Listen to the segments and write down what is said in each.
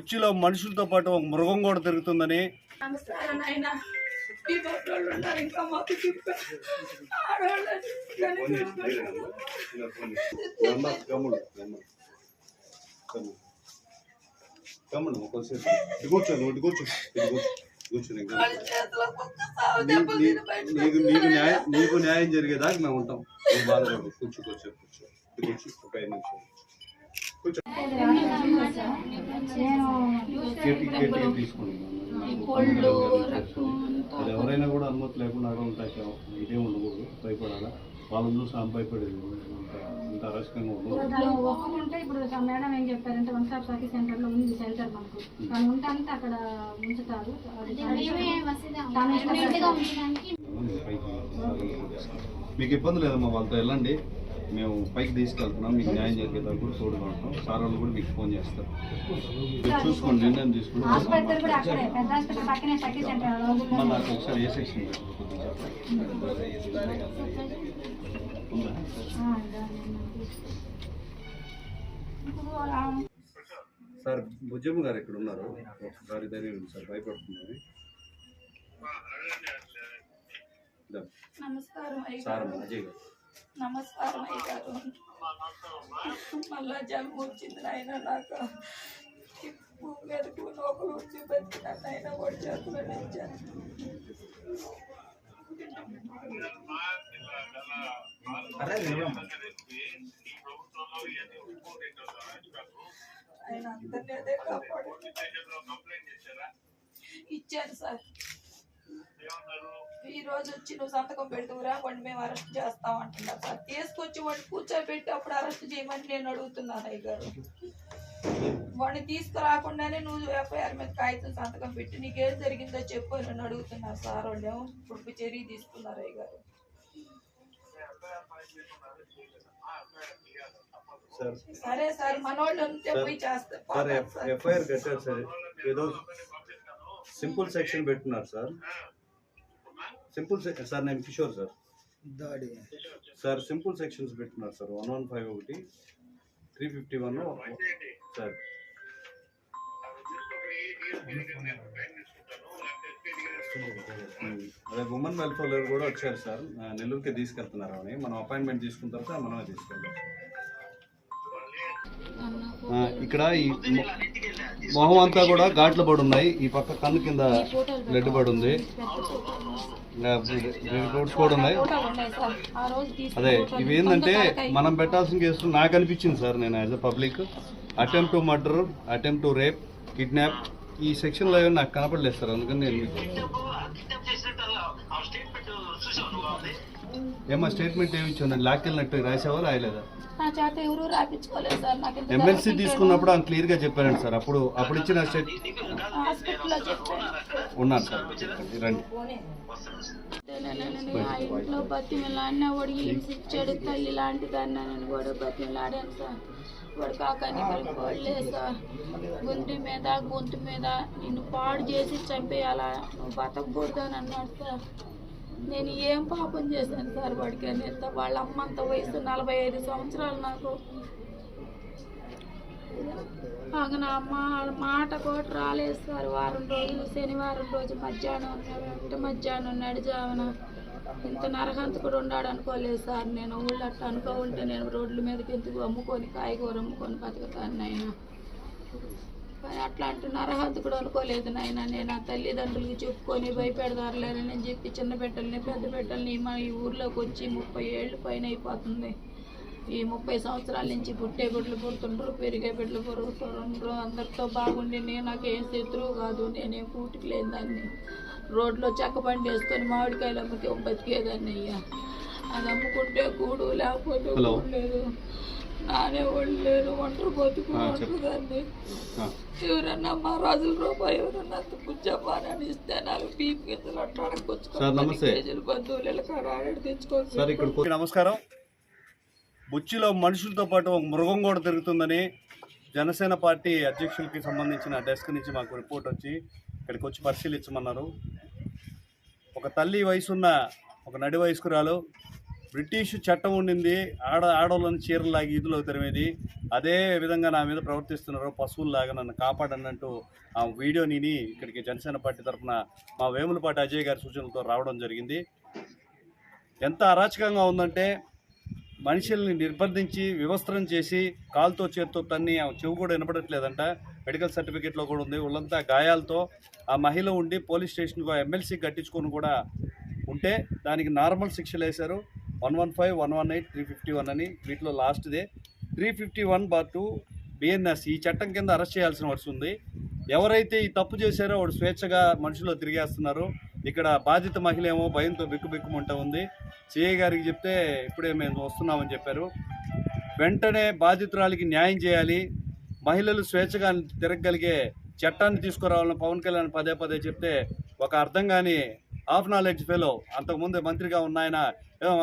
బుచ్చిలో మనుషులతో పాటు ఒక మృగం కూడా తిరుగుతుందని నీకు న్యాయం జరిగేదాకా మేము ఉంటాం. బాధపడదు. కూర్చో కూర్చో కూర్చో కూర్చో ఒక 5 నిమిషాలు అది ఎవరైనా కూడా అనుమతి లేకుండా ఉంటాయి. ఇదే ఉండకూడదు. భయపడాలా. వాళ్ళని చూసి ఆమె భయపడేది ఇంత అరస్కంగా ఉంటే ఇప్పుడు మేడం ఏం చెప్పారంటే వన్ స్టాప్ సర్వీస్ సెంటర్ లో ఉంది షెల్టర్ మనకు తను ఉంటే అంతా అక్కడ ఉంచుతారు. మీకు ఇబ్బంది లేదమ్మా, వాళ్ళతో వెళ్ళండి. మేము పైకి తీసుకెళ్తున్నాం. మీకు న్యాయం జరిగేదాకా కూడా తోడుగా ఉంటాం. సార్ వాళ్ళు కూడా మీకు ఫోన్ చేస్తారు. చూసుకోండి, నిర్ణయం తీసుకుని నాకు ఒకసారి ఏ సెక్షన్ సార్ భుజమ్మ గారు ఇక్కడ ఉన్నారు. ఒకసారి ధైర్యం ఉంది సార్, భయపడుతున్నారు. సార్ అజయ్ గారు నమస్కారం అయ్యారు. మళ్ళా జన్మ వచ్చింది నాయన. నాకు మెరుపు నోకలు వచ్చి బతికినట్టు అయినా కూడా చేతులు నిలిచాను. ఆయన అందరినీ అదే కాపాడు. ఇచ్చాను సార్. ఈ రోజు వచ్చి నువ్వు సంతకం పెడుతురా వాడిని మేము అరెస్ట్ చేస్తాం అంటున్నారు సార్. తీసుకొచ్చి వాడిని కూర్చోబెట్టి అప్పుడు అరెస్ట్ చేయమని నేను అడుగుతున్నాను అయ్య గారు. వాడిని తీసుకురాకుండానే నువ్వు ఎఫ్ఐఆర్ మీద కాగితం సంతకం పెట్టి నీకేం జరిగిందో చెప్పు నన్ను అడుగుతున్నారు సార్. వాళ్ళు ఇప్పుడు చర్య తీసుకున్నారు అయ్య గారు. సరే సార్, మనోళ్ళు ఉంటే పోయి చేస్తారు. ఎఫ్ఐఆర్ కట్టారు సార్. ఏదో సింపుల్ సెక్షన్ పెట్టున్నారు సార్. సింపుల్ సార్, నేను కిషోర్ సార్. దాడి సార్ సింపుల్ సెక్షన్స్ పెట్టున్నారు సార్. 115 ఒకటి 351 సార్. అదే ఉమెన్ వెల్ఫేర్ కూడా వచ్చారు సార్. నెల్లూరుకి తీసుకెళ్తున్నారు అని. మనం అపాయింట్మెంట్ తీసుకున్న తర్వాత మనమే తీసుకెళ్తాం. ఇక్కడ ఈ మొహం అంతా కూడా ఘాట్లు పడి ఉన్నాయి. ఈ పక్క కన్ను కింద బ్లడ్ పడి ఉంది. రిపోర్ట్స్ కూడా ఉన్నాయి. అదే ఇవి ఏంటంటే మనం పెట్టాల్సిన కేసులు నాకు అనిపించింది సార్. నేను as a public attempt to murder, attempt to rape, kidnap ఈ సెక్షన్లో ఏమైనా నాకు కనపడలేదు సార్. అందుకని నేను ఏమో స్టేట్మెంట్ ఏమి ఇచ్చాను. లాక్కెళ్ళినట్టు రాసావా రాయలేదా? ఎమ్మెల్సీ తీసుకున్నప్పుడు ఆయన క్లియర్ గా చెప్పారండి సార్. అప్పుడు ఇచ్చిన స్టేట్ ఉన్నారు సార్. రండి. ఇంట్లో బతిమలాడినా వాడు హింసించాడు. తల్లి లాంటి దాన్ని నేను కూడా బతిమలాడాను సార్. వాడు కాకాని వాళ్ళే సార్. గొంతు మీద నిన్ను పాడు చేసి చంపేయాలా, నువ్వు బతకూడదు అని అన్నాడు సార్. నేను ఏం పాపం చేశాను సార్ వాడికి అనేది. వాళ్ళ అమ్మంత వయసు 45 సంవత్సరాలు. నాకు నా మాట కూడా రాలేదు సార్. వారం రోజులు శనివారం రోజు మధ్యాహ్నం నడిజావన ఇంత నరహంతకుడు ఉన్నాడు అనుకోలేదు సార్. నేను ఊళ్ళో అట్లా అనుకోకుంటే నేను రోడ్ల మీదకి ఎందుకు అమ్ముకొని కాయగూర అమ్ముకొని బతుకుతాను నాయన. అట్లాంటి నరహంతకుడు అనుకోలేదు నాయన. నేను ఆ తల్లిదండ్రులకి చెప్పుకొని భయపెడదారులేనని చెప్పి చిన్న బిడ్డల్ని పెద్ద బిడ్డల్ని ఈ ఊర్లోకి వచ్చి 30 ఏళ్ళు పైన అయిపోతుంది. ఈ 30 సంవత్సరాల నుంచి పుట్టే బిడ్డలు పుడుతుండ్రు, పెరిగే బిడ్డలు పెరుగుతుండ్రు. అందరితో బాగుండి నాకేం శత్రువు కాదు. నేనేం కూటికి లేని దాన్ని. రోడ్లో చెక్క బండి వేసుకొని మామిడికాయలు అమ్మితే బతికేదాన్ని అయ్యా. అది అమ్ముకుంటే కూడు, లేకపోతే లేదు. నానే వాళ్ళు లేరు, ఒంటరి బతుకు దాన్ని. ఎవరన్నా మా రాజుల రూపాయి ఎవరన్నా పుచ్చమ్మానని ఇస్తే 4 పీపు గింజలు అట్లా బంధువులు ఆడాడు తెచ్చుకోవచ్చు. నమస్కారం. బుచ్చిలో మనుషులతో పాటు ఒక మృగం కూడా తిరుగుతుందని జనసేన పార్టీ అధ్యక్షులకి సంబంధించిన డెస్క్ నుంచి మాకు రిపోర్ట్ వచ్చి ఇక్కడికి వచ్చి పరిశీలించమన్నారు. ఒక తల్లి వయసున్న ఒక నడి వయస్కురాలు బ్రిటిష్ చట్టం ఉండింది, ఆడవాళ్ళని చీరలాగి ఈదులో తరిమేది. అదే విధంగా నా మీద ప్రవర్తిస్తున్నారు, పశువుల్లాగా నన్ను కాపాడన్నట్టు ఆ వీడియోని ఇక్కడికి జనసేన పార్టీ తరఫున మా వేములపాటి అజయ్ గారి సూచనలతో రావడం జరిగింది. ఎంత అరాచకంగా ఉందంటే మనుషుల్ని నిర్బంధించి వివస్త్రం చేసి కాలుతో చేత్తో తన్ని చెవు కూడా వినపడట్లేదంట. మెడికల్ సర్టిఫికేట్లో కూడా ఉంది. వాళ్ళంతా గాయాలతో ఆ మహిళ ఉండి పోలీస్ స్టేషన్కు ఎమ్మెల్సీ కట్టించుకొని కూడా ఉంటే దానికి నార్మల్ శిక్షలు వేశారు. 115, 118, 351 అని. వీటిలో లాస్ట్దే 351/2 BNS ఈ చట్టం కింద అరెస్ట్ చేయాల్సిన వర్షం ఉంది. ఎవరైతే ఈ తప్పు చేశారో వాడు స్వేచ్ఛగా మనుషుల్లో తిరిగేస్తున్నారు. ఇక్కడ బాధిత మహిళ ఏమో భయంతో బిక్కుబిక్కుమంటూ ఉంది. సిఐ గారికి చెప్తే ఇప్పుడే మేము వస్తున్నామని చెప్పారు. వెంటనే బాధితురాలికి న్యాయం చేయాలి, మహిళలు స్వేచ్ఛగా తిరగగలిగే చట్టాన్ని తీసుకురావాలని పవన్ కళ్యాణ్ పదే పదే చెప్తే ఒక అర్థం కాని హాఫ్ నాలెడ్జ్ ఫెలో అంతకుముందు మంత్రిగా ఉన్న ఆయన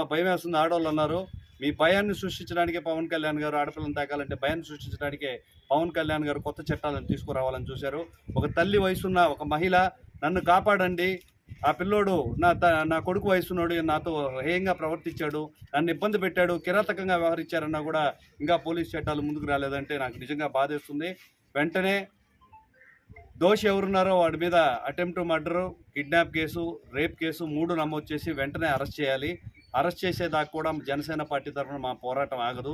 భయం వేస్తుంది ఆడవాళ్ళు అన్నారు. మీ భయాన్ని సృష్టించడానికే పవన్ కళ్యాణ్ గారు ఆడపిల్లని తాకాలంటే భయాన్ని సృష్టించడానికే పవన్ కళ్యాణ్ గారు కొత్త చట్టాలను తీసుకురావాలని చూశారు. ఒక తల్లి వయసున్న ఒక మహిళ నన్ను కాపాడండి, ఆ పిల్లోడు నా కొడుకు వయసున్నోడు నాతో హేయంగా ప్రవర్తించాడు, నన్ను ఇబ్బంది పెట్టాడు, కిరాతకంగా వ్యవహరించారన్నా కూడా ఇంకా పోలీస్ చట్టాలు ముందుకు రాలేదంటే నాకు నిజంగా బాధేస్తుంది. వెంటనే దోషి ఎవరున్నారో వాడి మీద attempt murder, kidnap case, rape case 3 నమోదు చేసి వెంటనే అరెస్ట్ చేయాలి. అరెస్ట్ చేసేదాకా కూడా జనసేన పార్టీ తరఫున మా పోరాటం ఆగదు.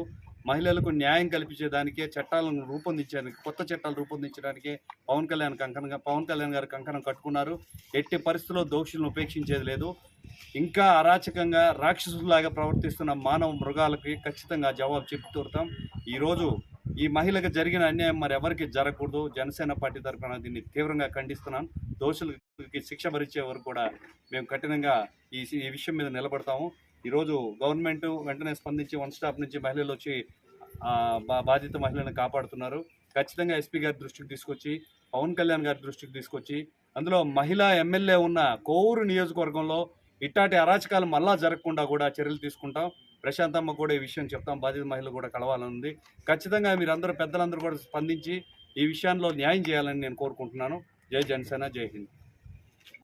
మహిళలకు న్యాయం కల్పించేదానికే చట్టాలను రూపొందించడానికి, కొత్త చట్టాలు రూపొందించడానికే పవన్ కళ్యాణ్ గారు కంకణం కట్టుకున్నారు. ఎట్టి పరిస్థితుల్లో దోషులను ఉపేక్షించేది లేదు. ఇంకా అరాచకంగా రాక్షసులాగా ప్రవర్తిస్తున్న మానవ మృగాలకి ఖచ్చితంగా జవాబు చెప్పి తీరుతాం. ఈరోజు ఈ మహిళకు జరిగిన అన్యాయం మరి ఎవరికి జరగకూడదు. జనసేన పార్టీ తరఫున దీన్ని తీవ్రంగా ఖండిస్తున్నాం. దోషులకి శిక్ష భరించే వరకు కూడా మేము కఠినంగా ఈ విషయం మీద నిలబడతాము. ఈరోజు గవర్నమెంట్ వెంటనే స్పందించి 1 స్టాప్ నుంచి మహిళలు వచ్చి బాధిత మహిళలను కాపాడుతున్నారు. ఖచ్చితంగా ఎస్పీ గారి దృష్టికి తీసుకొచ్చి, పవన్ కళ్యాణ్ గారి దృష్టికి తీసుకొచ్చి, అందులో మహిళా ఎమ్మెల్యే ఉన్న కోవూరు నియోజకవర్గంలో ఇట్లాంటి అరాచకాలు మళ్ళా జరగకుండా కూడా చర్యలు తీసుకుంటాం. ప్రశాంతమ్మ కూడా ఈ విషయం చెప్తాం. బాధిత మహిళలు కూడా కలవాలని ఉంది. ఖచ్చితంగా మీరందరూ పెద్దలందరూ కూడా స్పందించి ఈ విషయంలో న్యాయం చేయాలని నేను కోరుకుంటున్నాను. జై జనసేన, జై హింద్.